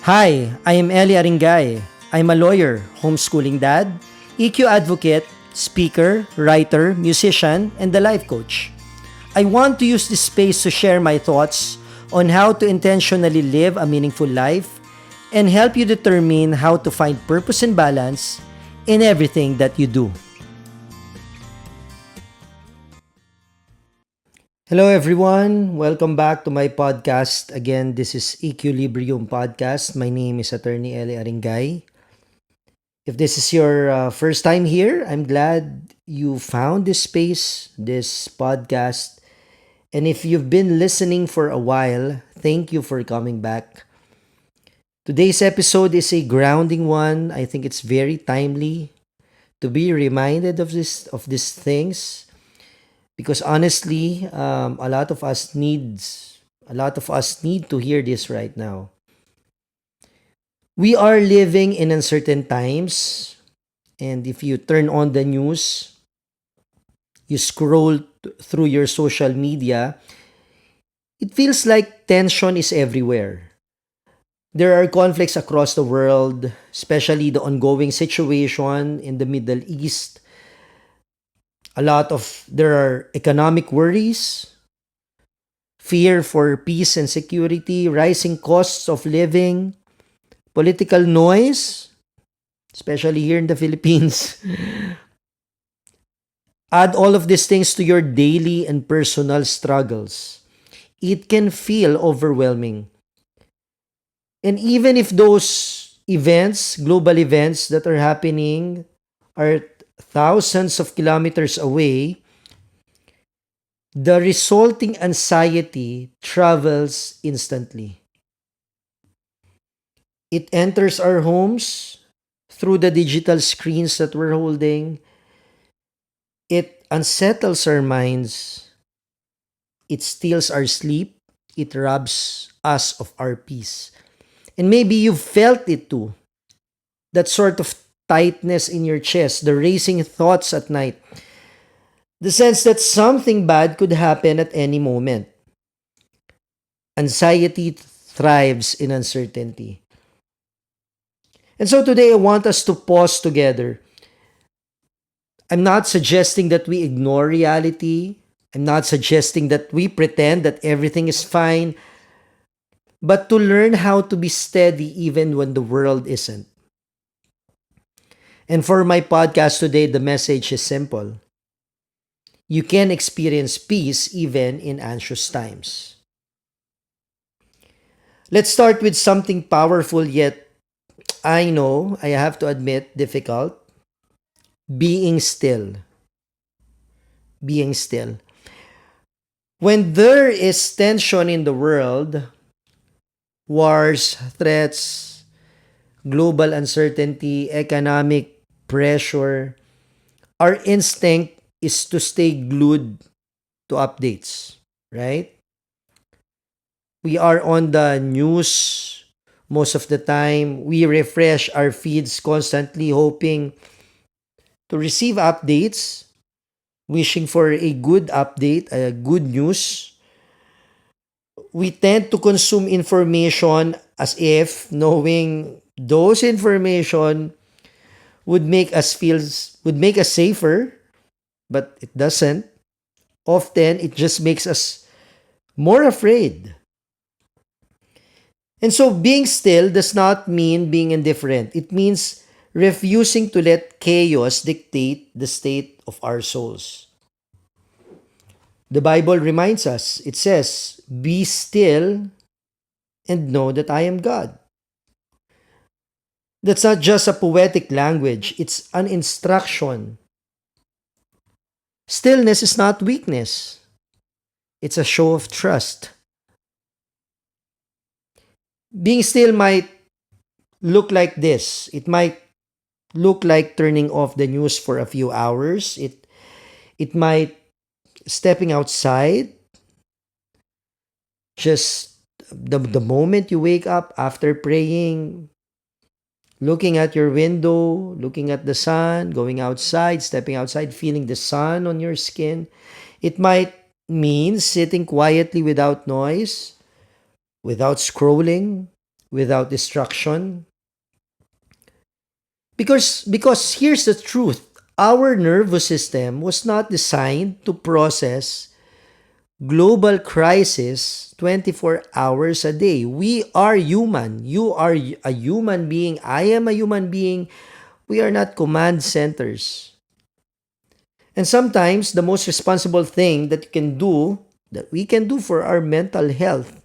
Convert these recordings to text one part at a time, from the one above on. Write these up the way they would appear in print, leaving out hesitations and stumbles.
Hi, I am Eli Aringay. I'm a lawyer, homeschooling dad, EQ advocate, speaker, writer, musician, and a life coach. I want to use this space to share my thoughts on how to intentionally live a meaningful life and help you determine how to find purpose and balance in everything that you do. Hello everyone, welcome back to my podcast. Again, this is Equilibrium Podcast. My name is Attorney Eli Aringay. If this is your first time here, I'm glad you found this space, this podcast. And if you've been listening for a while, thank you for coming back. Today's episode is a grounding one. I think it's very timely to be reminded of these things because honestly, a lot of us need to hear this right now. We are living in uncertain times, and if you turn on the news, you scroll through your social media, it feels like tension is everywhere. There are conflicts across the world, especially the ongoing situation in the Middle East. There are economic worries, fear for peace and security, rising costs of living, political noise, especially here in the Philippines. Add all of these things to your daily and personal struggles. It can feel overwhelming. And even if those events, global events that are happening, are thousands of kilometers away, the resulting anxiety travels instantly. It enters our homes through the digital screens that we're holding. It unsettles our minds. It steals our sleep. It robs us of our peace. And maybe you've felt it too. That sort of tightness in your chest, the racing thoughts at night, the sense that something bad could happen at any moment. Anxiety thrives in uncertainty. And so today I want us to pause together. I'm not suggesting that we ignore reality. I'm not suggesting that we pretend that everything is fine, but to learn how to be steady even when the world isn't. And for my podcast today, the message is simple. You can experience peace even in anxious times. Let's start with something powerful yet, I know, I have to admit, difficult. Being still. Being still. When there is tension in the world, wars, threats, global uncertainty, economic pressure, our instinct is to stay glued to updates, right? We are on the news most of the time. We refresh our feeds constantly, hoping to receive updates, wishing for a good update, a good news. We tend to consume information as if knowing those information would make us safer, but it doesn't. Often it just makes us more afraid. And so being still does not mean being indifferent. It means refusing to let chaos dictate the state of our souls. The Bible reminds us, it says, "Be still and know that I am God." That's not just a poetic language, it's an instruction. Stillness is not weakness, it's a show of trust. Being still might look like this. It might look like turning off the news for a few hours. It might stepping outside just the moment you wake up after praying, looking at your window, looking at the sun, going outside, stepping outside, feeling the sun on your skin. It might mean sitting quietly without noise, without scrolling, without destruction. Because here's the truth. Our nervous system was not designed to process global crisis 24 hours a day. We are human. You are a human being. I am a human being. We are not command centers. And sometimes the most responsible thing that we can do for our mental health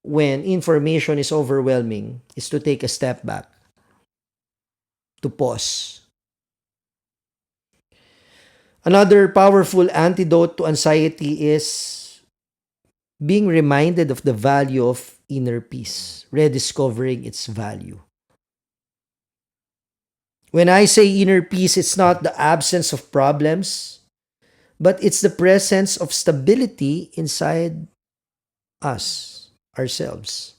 when information is overwhelming is to take a step back, to pause. Another powerful antidote to anxiety is being reminded of the value of inner peace, rediscovering its value. When I say inner peace, it's not the absence of problems, but it's the presence of stability inside us, ourselves.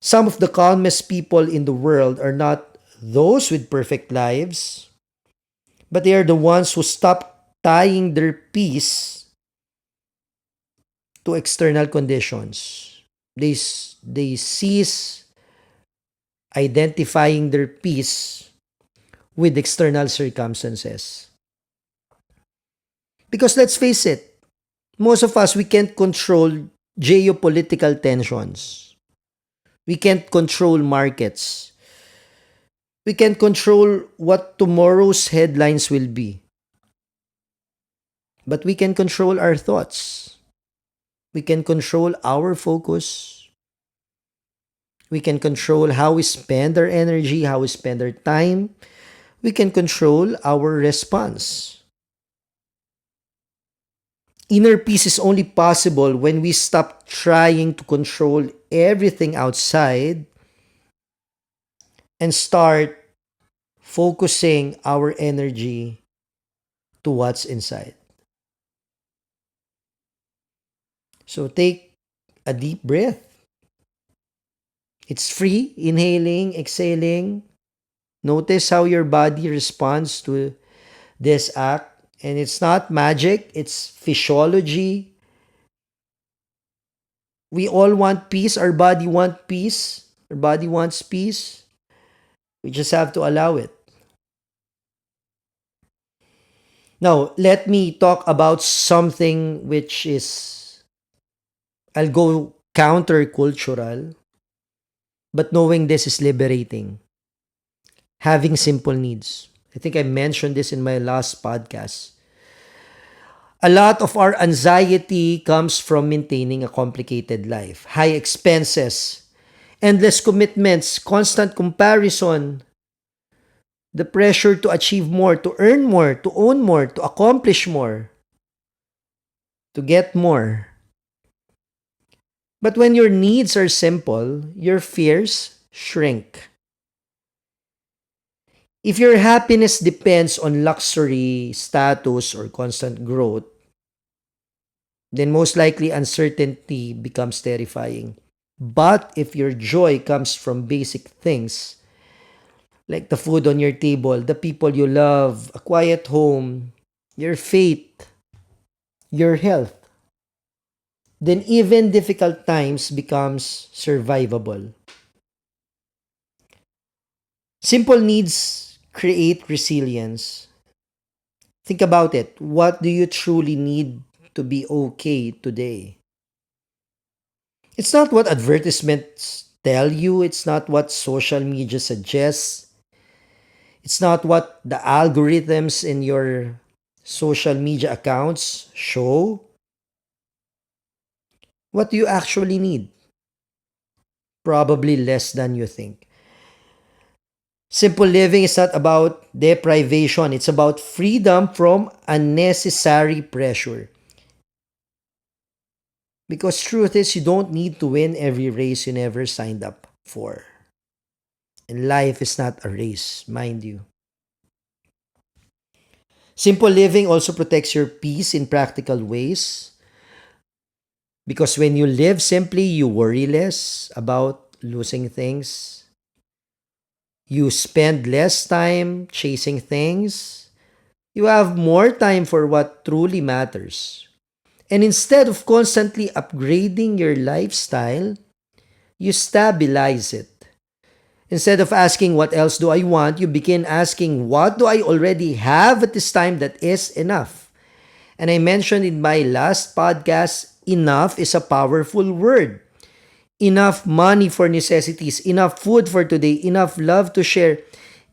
Some of the calmest people in the world are not those with perfect lives, but they are the ones who stop tying their peace to external conditions. They cease identifying their peace with external circumstances. Because let's face it, most of us, we can't control geopolitical tensions. We can't control markets. We can't control what tomorrow's headlines will be. But we can control our thoughts. We can control our focus. We can control how we spend our energy, how we spend our time. We can control our response. Inner peace is only possible when we stop trying to control everything outside and start focusing our energy to what's inside. So take a deep breath. It's free, inhaling, exhaling. Notice how your body responds to this act. And it's not magic, it's physiology. We all want peace. Our body wants peace. Our body wants peace. We just have to allow it. Now, let me talk about something which is, I'll go countercultural, but knowing this is liberating. Having simple needs. I think I mentioned this in my last podcast. A lot of our anxiety comes from maintaining a complicated life. High expenses, endless commitments, constant comparison, the pressure to achieve more, to earn more, to own more, to accomplish more, to get more. But when your needs are simple, your fears shrink. If your happiness depends on luxury, status, or constant growth, then most likely uncertainty becomes terrifying. But if your joy comes from basic things, like the food on your table, the people you love, a quiet home, your faith, your health, then even difficult times becomes survivable. Simple needs create resilience. Think about it. What do you truly need to be okay today? It's not what advertisements tell you, it's not what social media suggests, it's not what the algorithms in your social media accounts show. What do you actually need? Probably less than you think. Simple living is not about deprivation, it's about freedom from unnecessary pressure. Because truth is, you don't need to win every race you never signed up for. And life is not a race, mind you. Simple living also protects your peace in practical ways. Because when you live simply, you worry less about losing things. You spend less time chasing things. You have more time for what truly matters. And instead of constantly upgrading your lifestyle, You stabilize it. Instead of asking, what else do I want? You begin asking, what do I already have at this time that is enough? And I mentioned in my last podcast, enough is a powerful word. Enough money for necessities, enough food for today, enough love to share,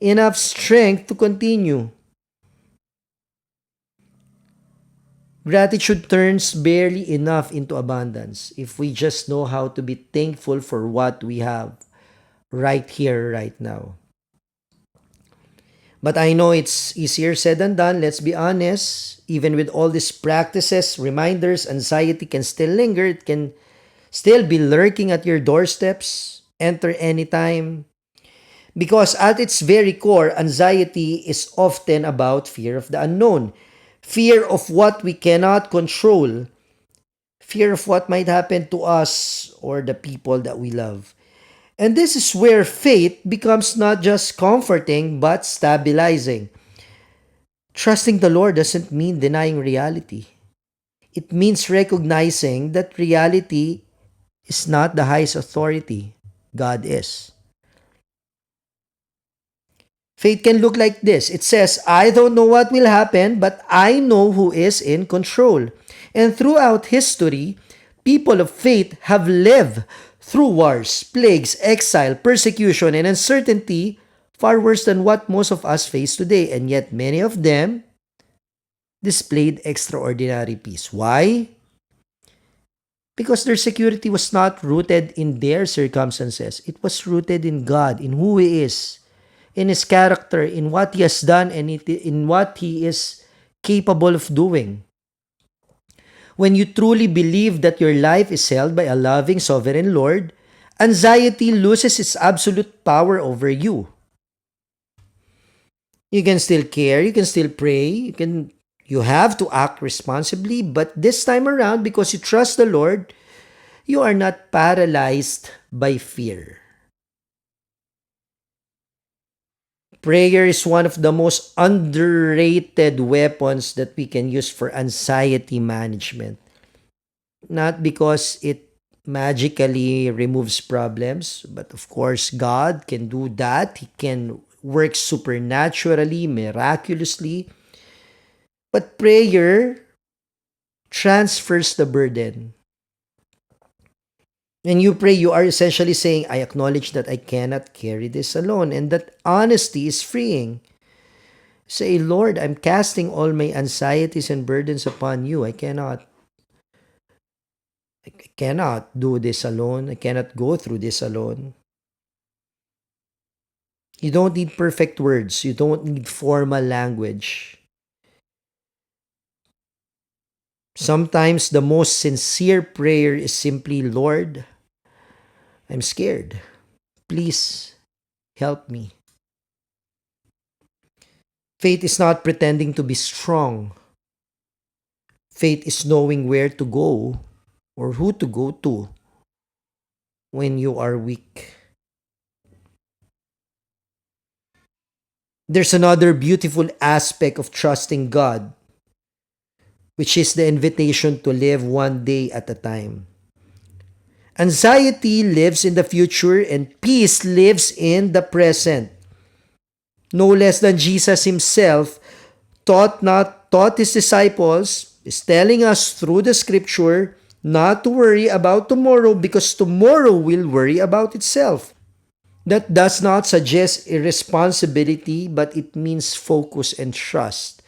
enough strength to continue. Gratitude turns barely enough into abundance if we just know how to be thankful for what we have right here, right now. But I know it's easier said than done. Let's be honest. Even with all these practices, reminders, anxiety can still linger. It can still be lurking at your doorsteps. Enter anytime. Because at its very core, anxiety is often about fear of the unknown, fear of what we cannot control, fear of what might happen to us or the people that we love. And this is where faith becomes not just comforting but stabilizing. Trusting the Lord doesn't mean denying reality. It means recognizing that reality is not the highest authority. God is. Faith can look like this. It says, I don't know what will happen, but I know who is in control. And throughout history, people of faith have lived through wars, plagues, exile, persecution, and uncertainty far worse than what most of us face today. And yet, many of them displayed extraordinary peace. Why? Because their security was not rooted in their circumstances, it was rooted in God, in who He is, in His character, in what He has done, and in what He is capable of doing. When you truly believe that your life is held by a loving, sovereign Lord, anxiety loses its absolute power over you. You can still care, you can still pray, you have to act responsibly, but this time around, because you trust the Lord, you are not paralyzed by fear. Prayer is one of the most underrated weapons that we can use for anxiety management. Not because it magically removes problems, but of course, God can do that. He can work supernaturally, miraculously. But prayer transfers the burden. When you pray, you are essentially saying, I acknowledge that I cannot carry this alone. And that honesty is freeing. Say, Lord, I'm casting all my anxieties and burdens upon you. I cannot do this alone. I cannot go through this alone. You don't need perfect words. You don't need formal language. Sometimes the most sincere prayer is simply, Lord, I'm scared. Please help me. Faith is not pretending to be strong. Faith is knowing where to go or who to go to when you are weak. There's another beautiful aspect of trusting God, which is the invitation to live one day at a time. Anxiety lives in the future and peace lives in the present. No less than Jesus himself taught his disciples, is telling us through the scripture not to worry about tomorrow because tomorrow will worry about itself. That does not suggest irresponsibility, but it means focus and trust.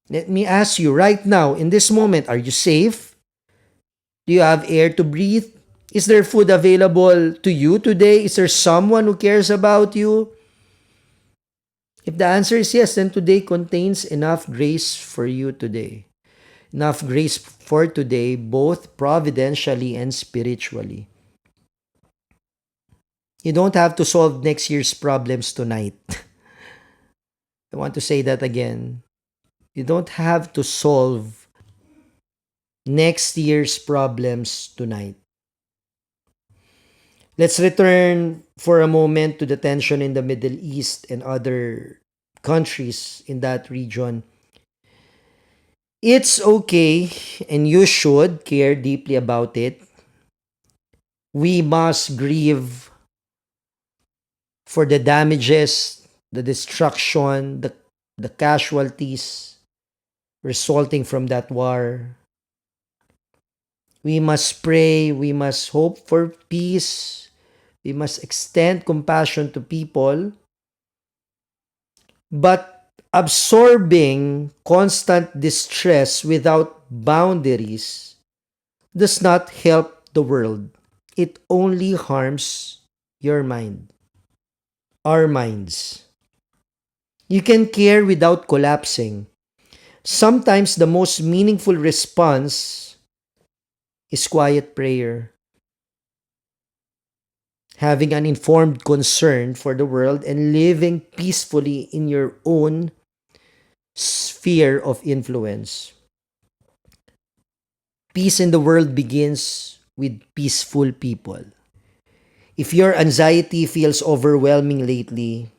Let me ask you right now, in this moment, are you safe? Do you have air to breathe? Is there food available to you today? Is there someone who cares about you? If the answer is yes, then today contains enough grace for you today. Enough grace for today, both providentially and spiritually. You don't have to solve next year's problems tonight. I want to say that again. You don't have to solve next year's problems tonight. Let's return for a moment to the tension in the Middle East and other countries in that region. It's okay, and you should care deeply about it. We must grieve for the damages, the destruction, the casualties resulting from that war. We must pray, we must hope for peace, we must extend compassion to people. But absorbing constant distress without boundaries does not help the world. It only harms your mind, our minds. You can care without collapsing. Sometimes the most meaningful response is quiet prayer. Having an informed concern for the world and living peacefully in your own sphere of influence. Peace in the world begins with peaceful people. If your anxiety feels overwhelming lately,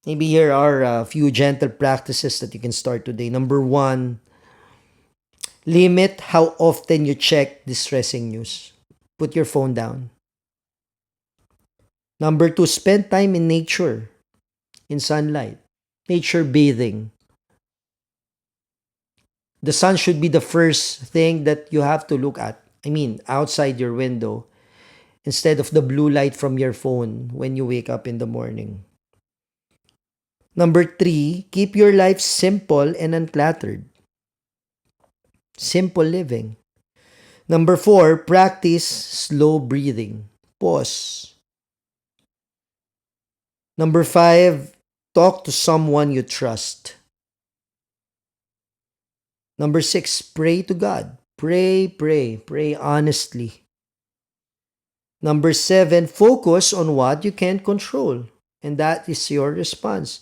maybe here are a few gentle practices that you can start today. Number one, limit how often you check distressing news. Put your phone down. Number two, spend time in nature, in sunlight, nature bathing. The sun should be the first thing that you have to look at. I mean, outside your window, instead of the blue light from your phone when you wake up in the morning. Number three, keep your life simple and uncluttered. Simple living. Number four, practice slow breathing. Pause. Number five, talk to someone you trust. Number six, pray to God. Pray honestly. Number seven, focus on what you can control. And that is your response.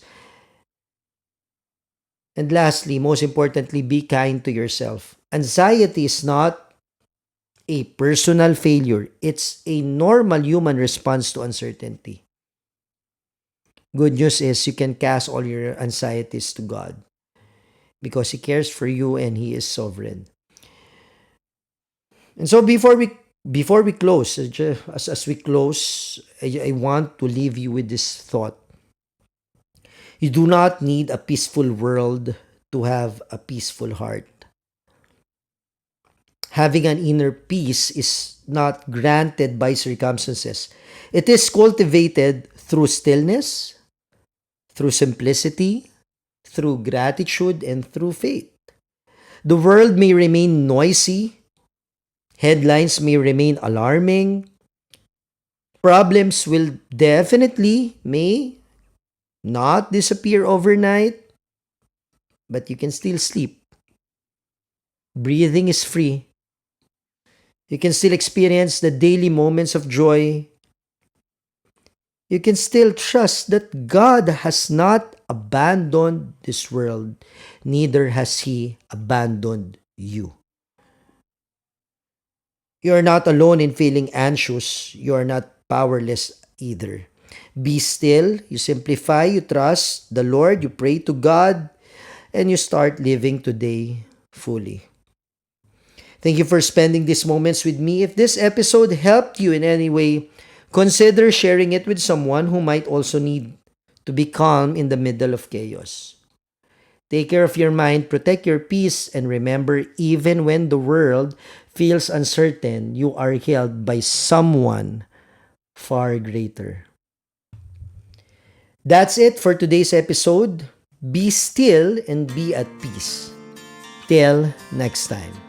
And lastly, most importantly, be kind to yourself. Anxiety is not a personal failure. It's a normal human response to uncertainty. Good news is you can cast all your anxieties to God because He cares for you and He is sovereign. And so before we close, as we close, I want to leave you with this thought. You do not need a peaceful world to have a peaceful heart. Having an inner peace is not granted by circumstances. It is cultivated through stillness, through simplicity, through gratitude, and through faith. The world may remain noisy, headlines may remain alarming, problems will may not disappear overnight, but you can still sleep. Breathing is free. You can still experience the daily moments of joy. You can still trust that God has not abandoned this world, neither has He abandoned you. You are not alone in feeling anxious. You are not powerless either. Be still, you simplify, you trust the Lord, you pray to God, and you start living today fully. Thank you for spending these moments with me. If this episode helped you in any way, consider sharing it with someone who might also need to be calm in the middle of chaos. Take care of your mind, protect your peace, and remember, even when the world feels uncertain, you are held by someone far greater. That's it for today's episode. Be still and be at peace. Till next time.